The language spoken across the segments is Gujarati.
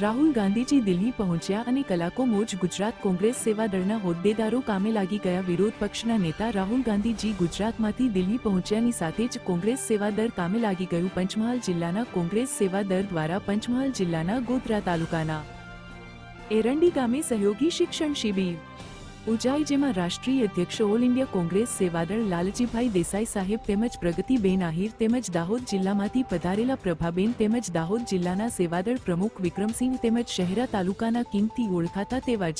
રાહુલ ગાંધીજી દિલ્હી પહોંચ્યા અને કલાકો મોજ ગુજરાત કોંગ્રેસ સેવાદળના હોદ્દેદારો કામે લાગી ગયા। વિરોધ પક્ષના નેતા રાહુલ ગાંધીજી ગુજરાતમાંથી દિલ્હી પહોંચ્યાની સાથે જ કોંગ્રેસ સેવાદળ કામે લાગી ગયું। પંચમહાલ જિલ્લાના કોંગ્રેસ સેવાદળ દ્વારા પંચમહાલ જિલ્લાના ગોધરા તાલુકાના એરંડી ગામે સહયોગી શિક્ષણ શિબિર ઉજાઈ, જેમાં રાષ્ટ્રીય અધ્યક્ષ ઓલ ઇન્ડિયા કોંગ્રેસ સેવાદળ લાલજીભાઈ દેસાઈ સાહેબ તેમજ પ્રગતિબેન આહિર તેમજ દાહોદ જિલ્લામાંથી પધારેલા પ્રભાબેન તેમજ દાહોદ જિલ્લાના સેવાદળ પ્રમુખ વિક્રમસિંહ તેમજ શહેરા તાલુકાના કિંમતી ઓળખાતા તેવા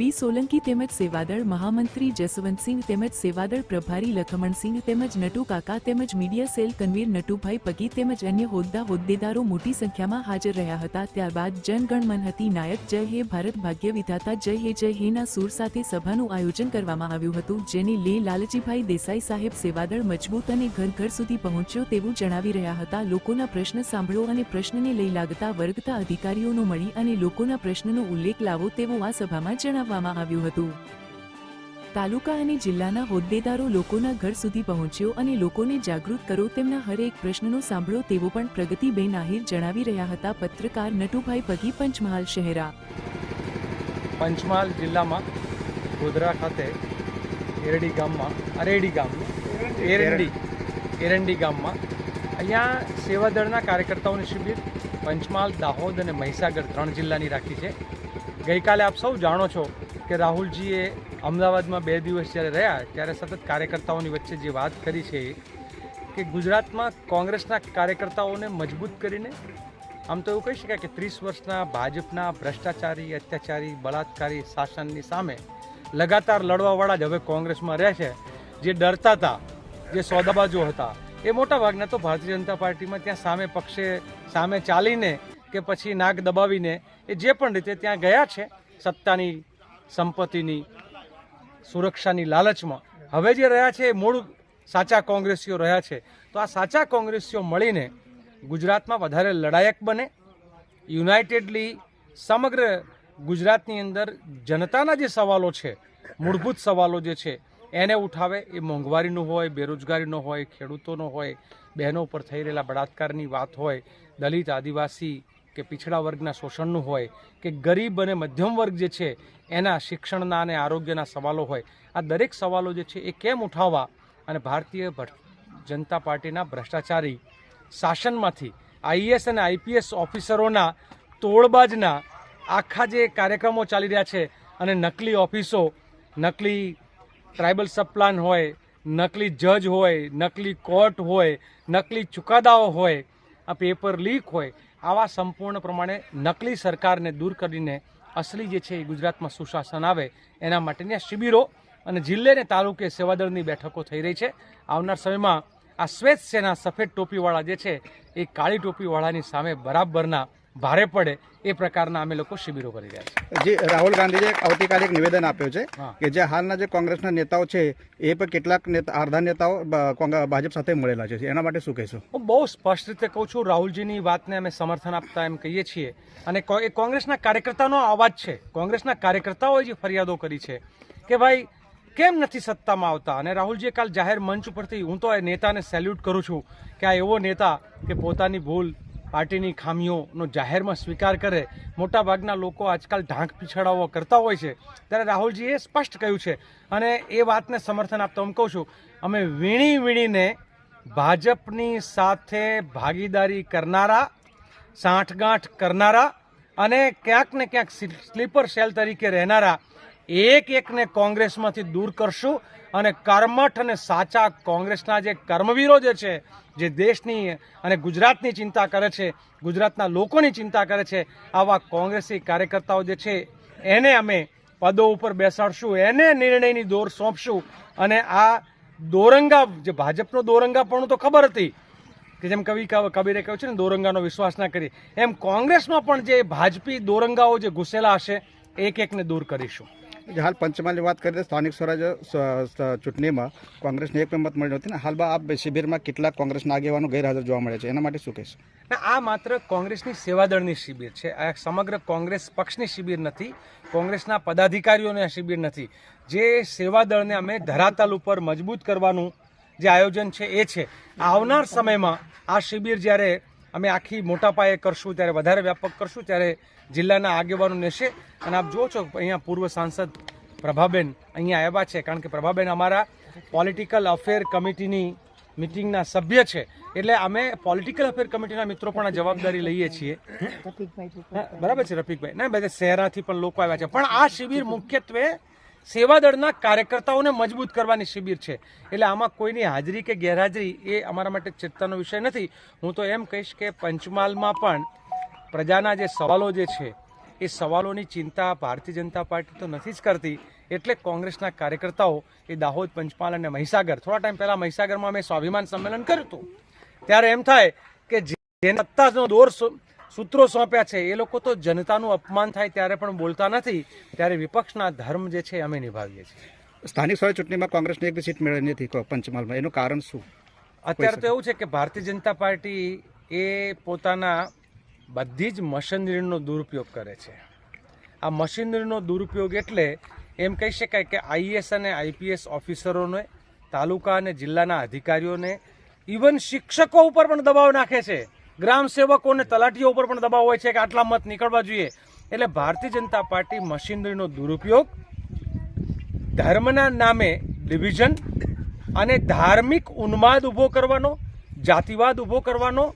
બી સોલંકી તેમજ સેવાદળ મહામંત્રી જસવંતસિંહ તેમજ સેવાદળ પ્રભારી લખમણસિંહ તેમજ નટુ કાકા તેમજ મીડિયા સેલ કન્વીર નટુભાઈ પગી તેમજ અન્ય હોદ્દેદારો મોટી સંખ્યામાં હાજર રહ્યા હતા। ત્યારબાદ જનગણમન હતી નાયક જય હે ભારત ભાગ્ય વિધાતા જય હે ના સૂર સાથે સભાનું આયોજન કરવામાં આવ્યું હતું, જેને લાલજીભાઈ દેસાઈ સાહેબ સેવાદળ મજબૂત અને ઘર ઘર સુધી પહોંચ્યો તેવું જણાવી રહ્યા હતા। લોકોના પ્રશ્ન સાંભળો અને પ્રશ્નને લઈ લાગતા વર્ગતા અધિકારીઓનો મળી અને લોકોના પ્રશ્નનો ઉલ્લેખ લાવો તેવું આ સભામાં જણાવવામાં આવ્યું હતું। તાલુકા અને જિલ્લાના હોદ્દેદારો લોકોના ઘર સુધી પહોંચ્યો અને લોકોને જાગૃત કરો, તેમના હરેક પ્રશ્નનો સાંભળો તેવો પણ પ્રગતિબેન આહિર જણાવી રહ્યા હતા। પત્રકાર નટુભાઈ પગી, પંચમહાલ શહેરા। પંચમહાલ જિલ્લામાં ગોધરા ખાતે એરંડી ગામમાં અહીંયા સેવાદળના કાર્યકર્તાઓની શિબિર પંચમહાલ, દાહોદ અને મહીસાગર 3 જિલ્લાની રાખી છે। ગઈકાલે આપ સૌ જાણો છો કે રાહુલજીએ અમદાવાદમાં 2 દિવસ જ્યારે રહ્યા ત્યારે સતત કાર્યકર્તાઓની વચ્ચે જે વાત કરી છે કે ગુજરાતમાં કોંગ્રેસના કાર્યકર્તાઓને મજબૂત કરીને આમ તો એવું કહી શકાય કે 30 વર્ષના ભાજપના ભ્રષ્ટાચારી, અત્યાચારી, બળાત્કારી શાસનની સામે લગાતાર લડવાવાળા જ હવે કોંગ્રેસમાં રહે છે। જે ડરતા હતા, જે સોદાબાજો હતા, એ મોટાભાગના તો ભારતીય જનતા પાર્ટીમાં ત્યાં સામે ચાલીને કે પછી નાક દબાવીને એ જે પણ રીતે ત્યાં ગયા છે સત્તાની, સંપત્તિની, સુરક્ષાની લાલચમાં। હવે જે રહ્યા છે એ મૂળ સાચા કોંગ્રેસીઓ રહ્યા છે। તો આ સાચા કોંગ્રેસીઓ મળીને ગુજરાતમાં વધારે લડાયક બને, યુનાઇટેડલી સમગ્ર ગુજરાતની અંદર જનતાના જે સવાલો છે, મૂળભૂત સવાલો જે છે એને ઉઠાવે। એ મોંઘવારીનો હોય, બેરોજગારીનો હોય, ખેડૂતોનો હોય, બહેનો પર થઈ રહેલા બળાત્કારની વાત હોય, દલિત, આદિવાસી કે પીછડા વર્ગના શોષણનું હોય કે ગરીબ અને મધ્યમ વર્ગ જે છે એના શિક્ષણના અને આરોગ્યના સવાલો હોય, આ દરેક સવાલો જે છે એ કેમ ઉઠાવવા અને ભારતીય જનતા પાર્ટીના ભ્રષ્ટાચારી શાસનમાંથી આઈએએસ અને આઈપીએસ ઓફિસરોના તોડબાજના આખા જે કાર્યક્રમો ચાલી રહ્યા છે અને નકલી ઓફિસો, નકલી ટ્રાઇબલ સબપ્લાન હોય, નકલી જજ હોય, નકલી કોર્ટ હોય, નકલી ચુકાદાઓ હોય, આ પેપર લીક હોય, આવા સંપૂર્ણ પ્રમાણે નકલી સરકારને દૂર કરીને અસલી જે છે એ ગુજરાતમાં સુશાસન આવે એના માટેની આ શિબિરો અને જિલ્લે અને તાલુકે સેવાદળની બેઠકો થઈ રહી છે। આવનાર સમયમાં આ શ્વેત સેના સફેદ ટોપીવાળા જે છે એ કાળી ટોપીવાળાની સામે બરાબરના ભારે પડે એ પ્રકારના અમે લોકો શિબિરો કરી રહ્યા છીએ। જે રાહુલ ગાંધીએ આવતીકાલે એક નિવેદન આપ્યું છે કે જે હાલના જે કોંગ્રેસના નેતાઓ છે એ પણ કેટલાક અડધા નેતાઓ ભાજપ સાથે મળેલા છે, એના માટે શું કહેશો? હું બહુ સ્પષ્ટ રીતે કહું છું, રાહુલજીની વાતને અમે સમર્થન આપતા એમ કહીએ છીએ અને એ કોંગ્રેસના કાર્યકર્તાનો અવાજ છે। કોંગ્રેસના કાર્યકર્તાઓએ જે ફરિયાદો કરી છે કે ભાઈ કેમ નથી સત્તામાં આવતા, અને રાહુલજીએ કાલ જાહેર મંચ ઉપરથી, હું તો એ નેતાને સેલ્યુટ કરું છું કે આ એવો નેતા કે પોતાની ભૂલ, પાર્ટીની ખામીઓનો જાહેરમાં સ્વીકાર કરે। મોટાભાગના લોકો આજકાલ ઢાંક પીછડાઓ કરતા હોય છે, ત્યારે રાહુલજીએ સ્પષ્ટ કહ્યું છે અને એ વાતને સમર્થન આપતા હું કહું છું, અમે વીણીને ભાજપની સાથે ભાગીદારી કરનારા, સાંઠગાંઠ કરનારા અને ક્યાંક ને ક્યાંક સ્લીપર સેલ તરીકે રહેનારા એકને કોંગ્રેસમાંથી દૂર કરશું અને કર્મઠ અને સાચા કોંગ્રેસના જે કર્મવીરો જે છે, જે દેશની અને ગુજરાતની ચિંતા કરે છે, ગુજરાતના લોકોની ચિંતા કરે છે, આવા કોંગ્રેસી કાર્યકર્તાઓ જે છે એને અમે પદો ઉપર બેસાડશું, એને નિર્ણયની દોર સોંપશું અને આ દોરંગા, જે ભાજપનો દોરંગાપણું તો ખબર હતી કે જેમ કબીરે કહ્યું છે ને, દોરંગાનો વિશ્વાસ ના કરી, એમ કોંગ્રેસમાં પણ જે ભાજપી દોરંગાઓ જે ઘૂસેલા હશે એકને દૂર કરીશું। હાલ પંચમહાલની વાત કરીએ, સ્થાનિક સ્વરાજ ચૂંટણીમાં કોંગ્રેસને 1 મત મળ્યો હતો ને, હાલમાં આ શિબિરમાં કેટલાક કોંગ્રેસના આગેવાનો ગેરહાજર જોવા મળે છે, એના માટે શું કહેશો? આ માત્ર કોંગ્રેસની સેવાદળની શિબિર છે, આ સમગ્ર કોંગ્રેસ પક્ષની શિબિર નથી, કોંગ્રેસના પદાધિકારીઓની આ શિબિર નથી। જે સેવાદળને અમે ધરાતલ ઉપર મજબૂત કરવાનું જે આયોજન છે એ છે। આવનાર સમયમાં આ શિબિર જ્યારે અમે આખી મોટા પાયે કરશું, ત્યારે વધારે વ્યાપક કરશું, ત્યારે જિલ્લાના આગેવાનો લેશે. અને આપ જુઓ છો અહીંયા પૂર્વ સાંસદ પ્રભાબેન અહીંયા આવ્યા છે, કારણ કે પ્રભાબેન અમારા પોલિટિકલ અફેર કમિટીની મિટિંગના સભ્ય છે. એટલે અમે પોલિટિકલ અફેર કમિટીના મિત્રો પણ આ જવાબદારી લઈએ છીએ. હા, બરાબર છે રફીકભાઈ. ના, બધા શહેરાથી પણ લોકો આવ્યા છે. પણ આ શિબિર મુખ્યત્વે સેવાદળના કાર્યકર્તાઓને મજબૂત કરવાની શિબિર છે. એટલે આમાં કોઈની હાજરી કે ગેરહાજરી એ અમારા માટે ચિંતાનો વિષય નથી. હું તો એમ કહીશ કે પંચમહાલમાં પણ પ્રજાના જે સવાલો જે છે એ સવાલોની ચિંતા ભારતીય જનતા પાર્ટી તો નથી જ કરતી. એટલે કોંગ્રેસના કાર્યકર્તાઓ એ દાહોદ, પંચમહાલ અને મહીસાગર, થોડા ટાઈમ પહેલા મહીસાગરમાં અમે સ્વાભિમાન સંમેલન કર્યું હતું, ત્યારે એમ થાય કે જેને સત્તાનો દોર સૂત્રો સોંપ્યા છે એ લોકો તો જનતાનું અપમાન થાય ત્યારે પણ બોલતા નથી. ત્યારે વિપક્ષના ધર્મ જે છે અમે નિભાવીએ છીએ. સ્થાનિક સ્વરાજ ચૂંટણીમાં કોંગ્રેસને એક બી સીટ મળી નથી પંચમહાલમાં, એનું કારણ શું? અત્યારે તો એવું છે કે ભારતીય જનતા પાર્ટી એ પોતાના બધી જ મશીનરીનો દુરુપયોગ કરે છે. આ મશીનરીનો દુરુપયોગ એટલે એમ કહી શકાય કે આઈએએસ અને આઈપીએસ ઓફિસરોને, તાલુકા અને જિલ્લાના અધિકારીઓને, ઇવન શિક્ષકો ઉપર પણ દબાવ નાખે છે. ગ્રામ સેવકોને, તલાટીઓ ઉપર પણ દબાવ હોય છે કે આટલા મત નીકળવા જોઈએ. એટલે ભારતીય જનતા પાર્ટી મશીનરીનો દુરુપયોગ, ધર્મના નામે ડિવિઝન અને ધાર્મિક ઉન્માદ ઊભો કરવાનો, જાતિવાદ ઊભો કરવાનો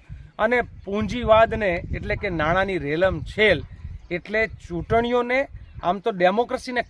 અને પૂંજીવાદને એટલે કે નાણાંની રેલમ છેલ એટલે ચૂંટણીઓને, આમ તો ડેમોક્રેસીને